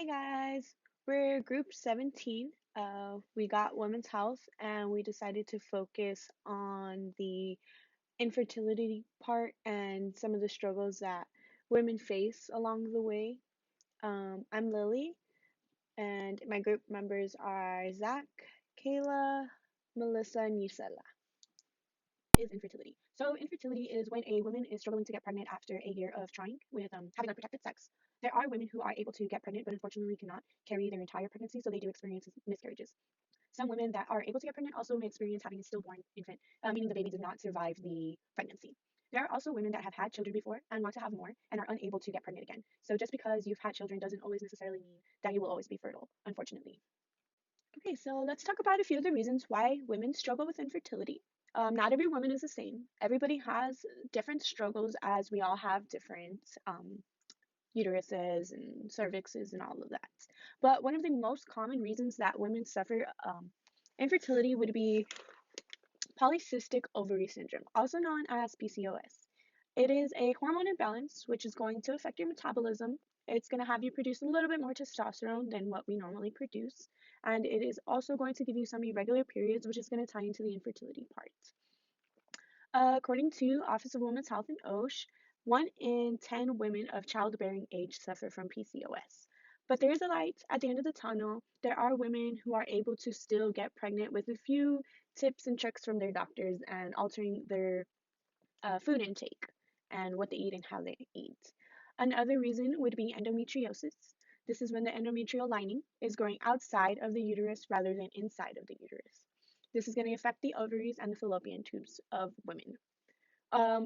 Hey guys, we're group 17. We got women's health and we decided to focus on the infertility part and some of the struggles that women face along the way. I'm Lily and my group members are Zach, Kayla, Melissa, and Yusela. Is infertility. So infertility is when a woman is struggling to get pregnant after a year of trying with having unprotected sex. There are women who are able to get pregnant but unfortunately cannot carry their entire pregnancy, so they do experience miscarriages. Some women that are able to get pregnant also may experience having a stillborn infant, meaning the baby did not survive the pregnancy. There are also women that have had children before and want to have more and are unable to get pregnant again. So just because you've had children doesn't always necessarily mean that you will always be fertile, unfortunately. Okay, so let's talk about a few of the reasons why women struggle with infertility. Not every woman is the same. Everybody has different struggles, as we all have different uteruses and cervixes and all of that. But one of the most common reasons that women suffer infertility would be polycystic ovary syndrome, also known as PCOS. It is a hormone imbalance which is going to affect your metabolism. It's going to have you produce a little bit more testosterone than what we normally produce. And it is also going to give you some irregular periods, which is going to tie into the infertility part. According to Office of Women's Health and OSH, 1 in 10 women of childbearing age suffer from PCOS. But there is a light at the end of the tunnel. There are women who are able to still get pregnant with a few tips and tricks from their doctors and altering their food intake and what they eat and how they eat. Another reason would be endometriosis. This is when the endometrial lining is growing outside of the uterus rather than inside of the uterus. This is going to affect the ovaries and the fallopian tubes of women.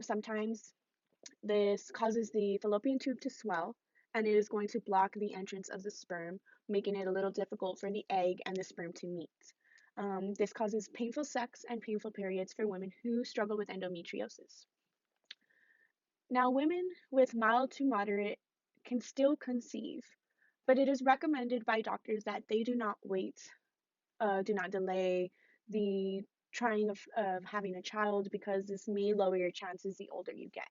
Sometimes this causes the fallopian tube to swell and it is going to block the entrance of the sperm, making it a little difficult for the egg and the sperm to meet. This causes painful sex and painful periods for women who struggle with endometriosis. Now, women with mild to moderate can still conceive, but it is recommended by doctors that they do not wait, do not delay the trying of having a child because this may lower your chances the older you get.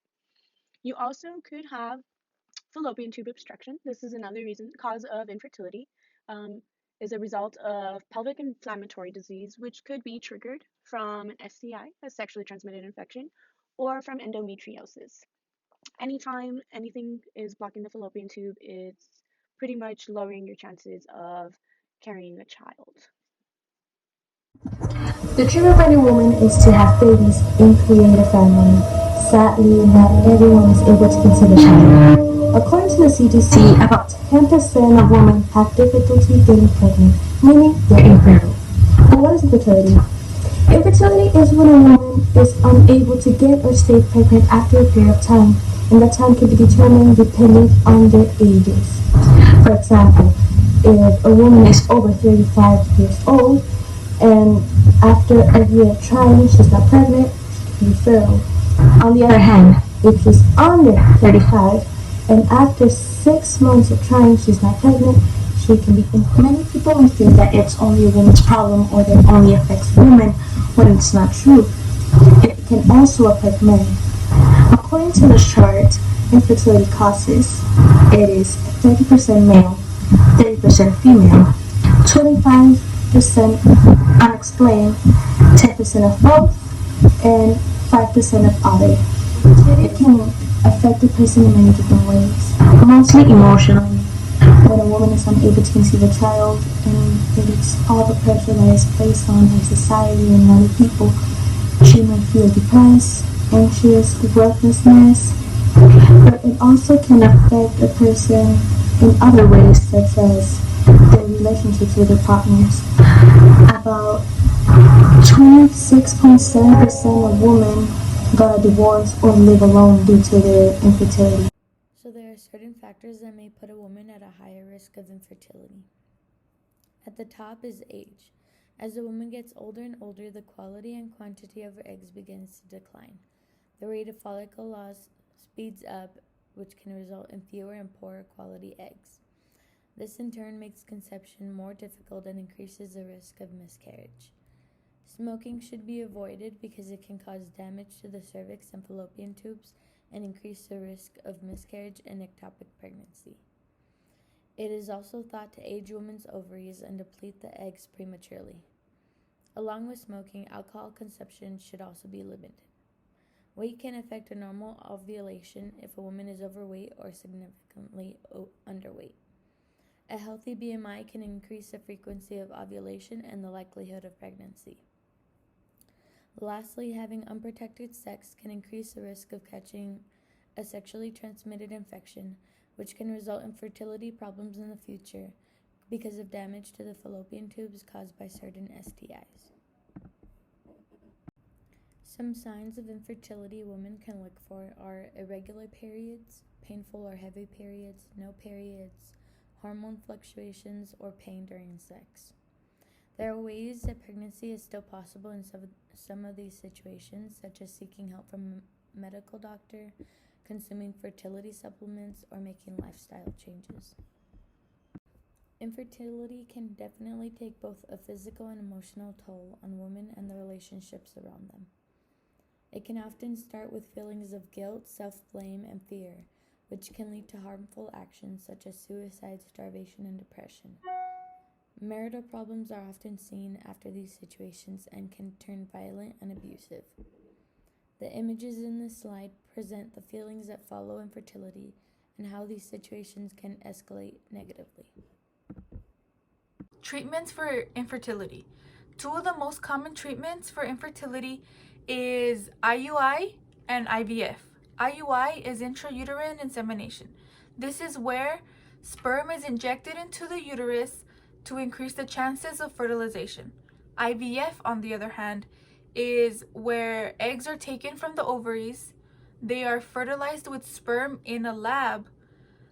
You also could have fallopian tube obstruction. This is another cause of infertility, is a result of pelvic inflammatory disease, which could be triggered from an STI, a sexually transmitted infection, or from endometriosis. Anytime anything is blocking the fallopian tube, it's pretty much lowering your chances of carrying a child. The dream of any woman is to have babies and create a family. Sadly, not everyone is able to conceive a child. According to the CDC, about 10% of women have difficulty getting pregnant, meaning they're infertile. But what is infertility? Infertility is when a woman is unable to get or stay pregnant after a period of time, and that time can be determined depending on their ages. For example, if a woman is over 35 years old and after a year of trying she's not pregnant, she can be fertile. On the other hand, if she's under 35 and after 6 months of trying she's not pregnant, she can be infertile. Many people may think that it's only a woman's problem or that it only affects women when it's not true. It can also affect men. According to this chart, infertility causes, it is 30% male, 30% female, 25% unexplained, 10% of both, and 5% of other. It can affect a person in many different ways, mostly emotionally. When a woman is unable to conceive a child and it is all the pressure that is placed on her society and other people, she may feel depressed, anxious, worthlessness, but it also can affect a person in other ways, such as their relationships with their partners. About 26.7% of women got a divorce or live alone due to their infertility. So there are certain factors that may put a woman at a higher risk of infertility. At the top is age. As the woman gets older and older, the quality and quantity of her eggs begins to decline. The rate of follicle loss speeds up, which can result in fewer and poorer quality eggs. This in turn makes conception more difficult and increases the risk of miscarriage. Smoking should be avoided because it can cause damage to the cervix and fallopian tubes and increase the risk of miscarriage and ectopic pregnancy. It is also thought to age women's ovaries and deplete the eggs prematurely. Along with smoking, alcohol consumption should also be limited. Weight can affect a normal ovulation if a woman is overweight or significantly underweight. A healthy BMI can increase the frequency of ovulation and the likelihood of pregnancy. Lastly, having unprotected sex can increase the risk of catching a sexually transmitted infection, which can result in fertility problems in the future because of damage to the fallopian tubes caused by certain STIs. Some signs of infertility women can look for are irregular periods, painful or heavy periods, no periods, hormone fluctuations, or pain during sex. There are ways that pregnancy is still possible in some of these situations, such as seeking help from a medical doctor, consuming fertility supplements, or making lifestyle changes. Infertility can definitely take both a physical and emotional toll on women and the relationships around them. It can often start with feelings of guilt, self-blame, and fear, which can lead to harmful actions such as suicide, starvation, and depression. Marital problems are often seen after these situations and can turn violent and abusive. The images in this slide present the feelings that follow infertility and how these situations can escalate negatively. Treatments for infertility. Two of the most common treatments for infertility is IUI and IVF. IUI is intrauterine insemination. This is where sperm is injected into the uterus to increase the chances of fertilization. IVF, on the other hand, is where eggs are taken from the ovaries, they are fertilized with sperm in a lab,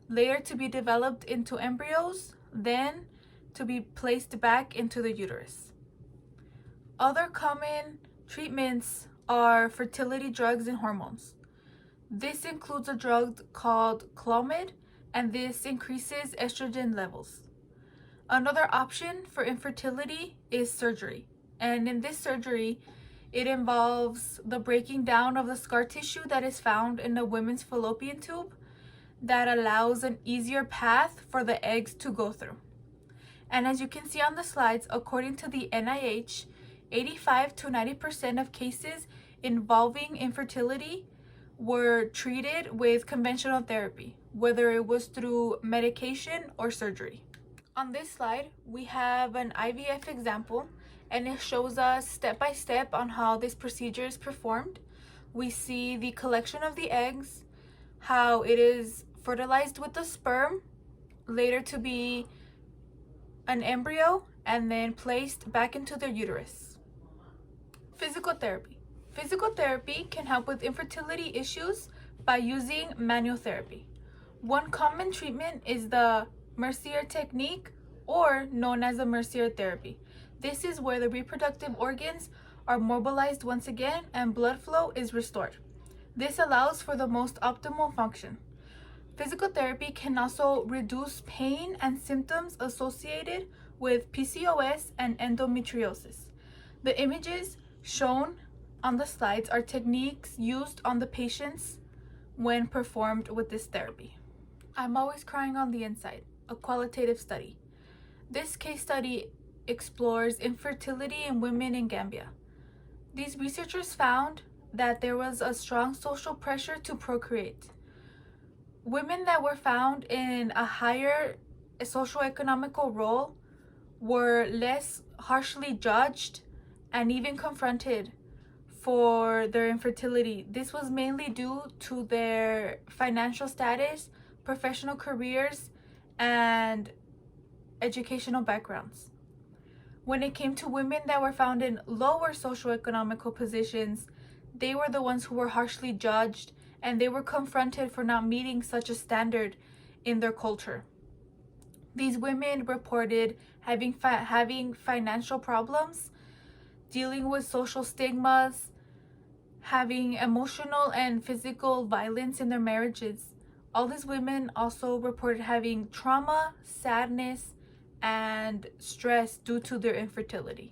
later to be developed into embryos, then to be placed back into the uterus. Other common treatments are fertility drugs and hormones. This includes a drug called Clomid, and this increases estrogen levels. Another option for infertility is surgery, and in this surgery, it involves the breaking down of the scar tissue that is found in the women's fallopian tube that allows an easier path for the eggs to go through. And as you can see on the slides, according to the NIH, 85 to 90% of cases involving infertility were treated with conventional therapy, whether it was through medication or surgery. On this slide, we have an IVF example, and it shows us step by step on how this procedure is performed. We see the collection of the eggs, how it is fertilized with the sperm, later to be an embryo, and then placed back into the uterus. Physical therapy. Physical therapy can help with infertility issues by using manual therapy. One common treatment is the Mercier technique, or known as the Mercier therapy. This is where the reproductive organs are mobilized once again and blood flow is restored. This allows for the most optimal function. Physical therapy can also reduce pain and symptoms associated with PCOS and endometriosis. The images shown on the slides are techniques used on the patients when performed with this therapy. I'm always crying on the inside, a qualitative study. This case study explores infertility in women in Gambia. These researchers found that there was a strong social pressure to procreate. Women that were found in a higher socioeconomical role were less harshly judged and even confronted for their infertility. This was mainly due to their financial status, professional careers, and educational backgrounds. When it came to women that were found in lower socioeconomical positions, they were the ones who were harshly judged, and they were confronted for not meeting such a standard in their culture. These women reported having financial problems, dealing with social stigmas, having emotional and physical violence in their marriages. All these women also reported having trauma, sadness, and stress due to their infertility.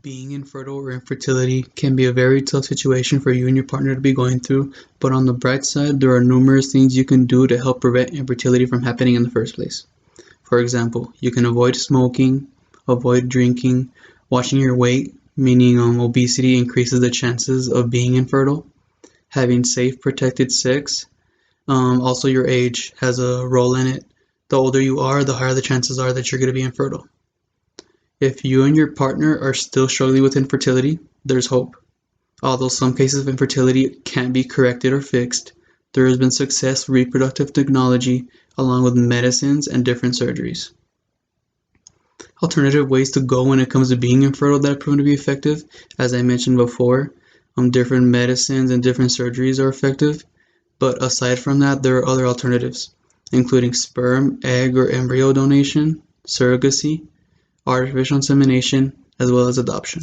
Being infertile or infertility can be a very tough situation for you and your partner to be going through, but on the bright side, there are numerous things you can do to help prevent infertility from happening in the first place. For example, you can avoid smoking, avoid drinking, watching your weight, meaning obesity increases the chances of being infertile, having safe, protected sex. Also, your age has a role in it. The older you are, the higher the chances are that you're going to be infertile. If you and your partner are still struggling with infertility, there's hope. Although some cases of infertility can't be corrected or fixed, there has been success with reproductive technology along with medicines and different surgeries. Alternative ways to go when it comes to being infertile that have proven to be effective, as I mentioned before, different medicines and different surgeries are effective, but aside from that, there are other alternatives, including sperm, egg, or embryo donation, surrogacy, artificial insemination, as well as adoption.